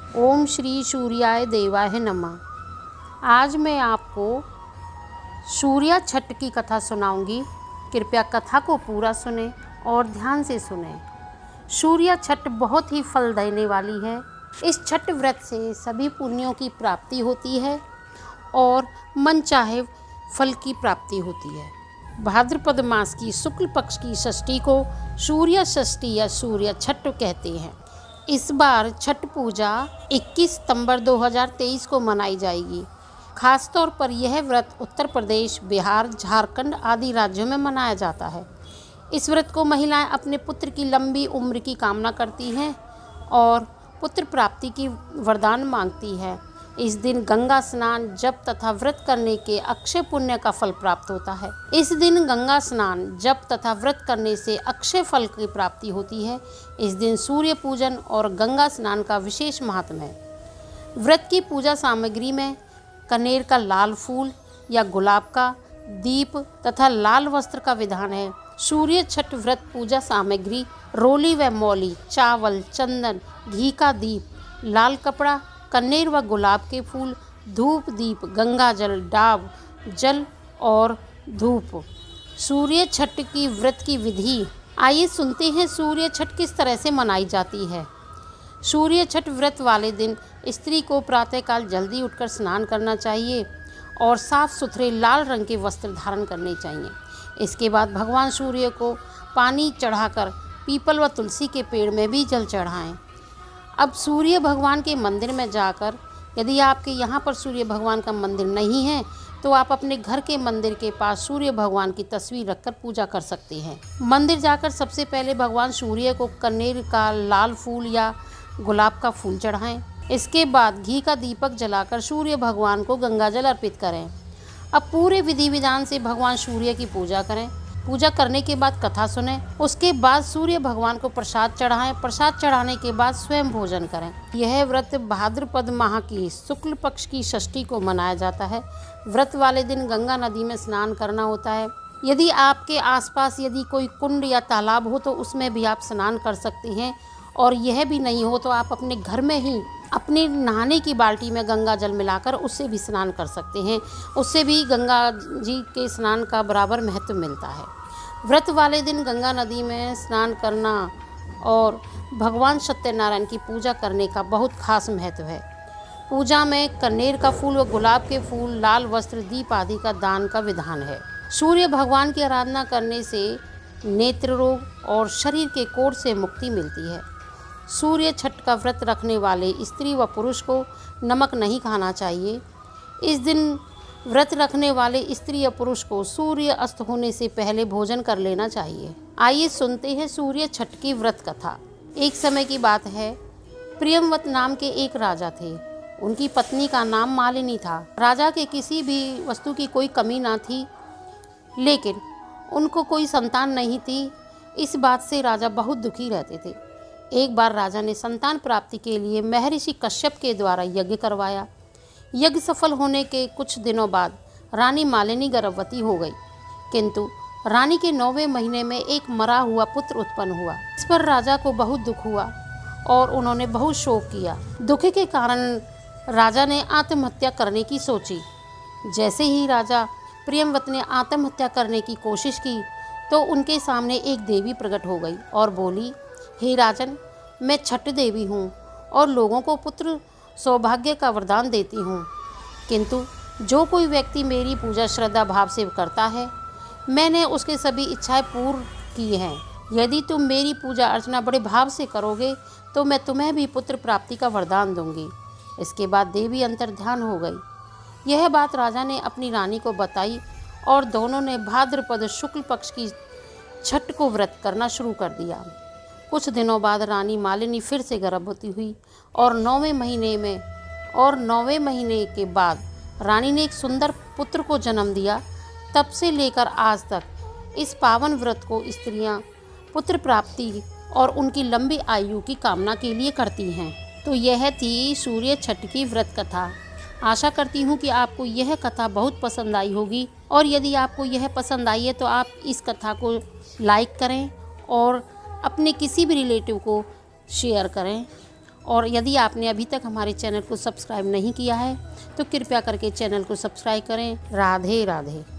ओम श्री सूर्याय देवाय नमः। आज मैं आपको सूर्य छठ की कथा सुनाऊंगी। कृपया कथा को पूरा सुने और ध्यान से सुने। सूर्य छठ बहुत ही फल देने वाली है। इस छठ व्रत से सभी पुण्यों की प्राप्ति होती है और मन चाहे फल की प्राप्ति होती है। भाद्रपद मास की शुक्ल पक्ष की षष्ठी को सूर्य षष्ठी या सूर्य छठ कहते हैं। इस बार छठ पूजा 21 सितंबर 2023 को मनाई जाएगी। खासतौर पर यह व्रत उत्तर प्रदेश, बिहार, झारखंड आदि राज्यों में मनाया जाता है। इस व्रत को महिलाएं अपने पुत्र की लंबी उम्र की कामना करती हैं और पुत्र प्राप्ति की वरदान मांगती है। इस दिन गंगा स्नान, जप तथा व्रत करने के अक्षय पुण्य का फल प्राप्त होता है। इस दिन गंगा स्नान, जप तथा व्रत करने से अक्षय फल की प्राप्ति होती है। इस दिन सूर्य पूजन और गंगा स्नान का विशेष महत्व है। व्रत की पूजा सामग्री में कनेर का लाल फूल या गुलाब का दीप तथा लाल वस्त्र का विधान है। सूर्य छठ व्रत पूजा सामग्री रोली व मौली, चावल, चंदन, घी का दीप, लाल कपड़ा, कनेर व गुलाब के फूल, धूप, दीप, गंगा जल, डाब जल और धूप। सूर्य छठ की व्रत की विधि। आइए सुनते हैं सूर्य छठ किस तरह से मनाई जाती है। सूर्य छठ व्रत वाले दिन स्त्री को प्रातःकाल जल्दी उठकर स्नान करना चाहिए और साफ सुथरे लाल रंग के वस्त्र धारण करने चाहिए। इसके बाद भगवान सूर्य को पानी चढ़ाकर पीपल व तुलसी के पेड़ में भी जल चढ़ाएं। अब सूर्य भगवान के मंदिर में जाकर, यदि आपके यहाँ पर सूर्य भगवान का मंदिर नहीं है तो आप अपने घर के मंदिर के पास सूर्य भगवान की तस्वीर रखकर पूजा कर सकते हैं। मंदिर जाकर सबसे पहले भगवान सूर्य को कनेर का लाल फूल या गुलाब का फूल चढ़ाएं। इसके बाद घी का दीपक जलाकर सूर्य भगवान को गंगा जल अर्पित करें। अब पूरे विधि विधान से भगवान सूर्य की पूजा करें। पूजा करने के बाद कथा सुने। उसके बाद सूर्य भगवान को प्रसाद चढ़ाएं। प्रसाद चढ़ाने के बाद स्वयं भोजन करें। यह व्रत भाद्रपद माह की शुक्ल पक्ष की षष्ठी को मनाया जाता है। व्रत वाले दिन गंगा नदी में स्नान करना होता है। यदि आपके आसपास यदि कोई कुंड या तालाब हो तो उसमें भी आप स्नान कर सकते हैं, और यह भी नहीं हो तो आप अपने घर में ही अपने नहाने की बाल्टी में गंगा जल मिलाकर उससे भी स्नान कर सकते हैं। उससे भी गंगा जी के स्नान का बराबर महत्व मिलता है। व्रत वाले दिन गंगा नदी में स्नान करना और भगवान सत्यनारायण की पूजा करने का बहुत खास महत्व है। पूजा में कनेर का फूल व गुलाब के फूल, लाल वस्त्र, दीप आदि का दान का विधान है। सूर्य भगवान की आराधना करने से नेत्र रोग और शरीर के कोढ़ से मुक्ति मिलती है। सूर्य छठ का व्रत रखने वाले स्त्री व पुरुष को नमक नहीं खाना चाहिए। इस दिन व्रत रखने वाले स्त्री या पुरुष को सूर्य अस्त होने से पहले भोजन कर लेना चाहिए। आइए सुनते हैं सूर्य छठ की व्रत कथा। एक समय की बात है, प्रियमवत नाम के एक राजा थे। उनकी पत्नी का नाम मालिनी था। राजा के किसी भी वस्तु की कोई कमी ना थी, लेकिन उनको कोई संतान नहीं थी। इस बात से राजा बहुत दुखी रहते थे। एक बार राजा ने संतान प्राप्ति के लिए महर्षि कश्यप के द्वारा यज्ञ करवाया। यज्ञ सफल होने के कुछ दिनों बाद रानी मालिनी गर्भवती हो गई, किंतु रानी के 9वें महीने में एक मरा हुआ पुत्र उत्पन्न हुआ। इस पर राजा को बहुत दुख हुआ और उन्होंने बहुत शोक किया। दुख के कारण राजा ने आत्महत्या करने की सोची। जैसे ही राजा प्रियमवत ने आत्महत्या करने की कोशिश की तो उनके सामने एक देवी प्रकट हो गई और बोली, हे राजन, मैं छठ देवी हूँ और लोगों को पुत्र सौभाग्य का वरदान देती हूँ, किंतु जो कोई व्यक्ति मेरी पूजा श्रद्धा भाव से करता है, मैंने उसके सभी इच्छाएं पूर्ण की हैं। यदि तुम मेरी पूजा अर्चना बड़े भाव से करोगे तो मैं तुम्हें भी पुत्र प्राप्ति का वरदान दूंगी। इसके बाद देवी अंतर्ध्यान हो गई। यह बात राजा ने अपनी रानी को बताई और दोनों ने भाद्रपद शुक्ल पक्ष की छठ को व्रत करना शुरू कर दिया। कुछ दिनों बाद रानी मालिनी फिर से गर्भवती हुई और 9वें महीने के बाद रानी ने एक सुंदर पुत्र को जन्म दिया। तब से लेकर आज तक इस पावन व्रत को स्त्रियां पुत्र प्राप्ति और उनकी लंबी आयु की कामना के लिए करती हैं। तो यह थी सूर्य छठ की व्रत कथा। आशा करती हूँ कि आपको यह कथा बहुत पसंद आई होगी, और यदि आपको यह पसंद आई है तो आप इस कथा को लाइक करें और अपने किसी भी रिलेटिव को शेयर करें और यदि आपने अभी तक हमारे चैनल को सब्सक्राइब नहीं किया है तो कृपया करके चैनल को सब्सक्राइब करें। राधे राधे।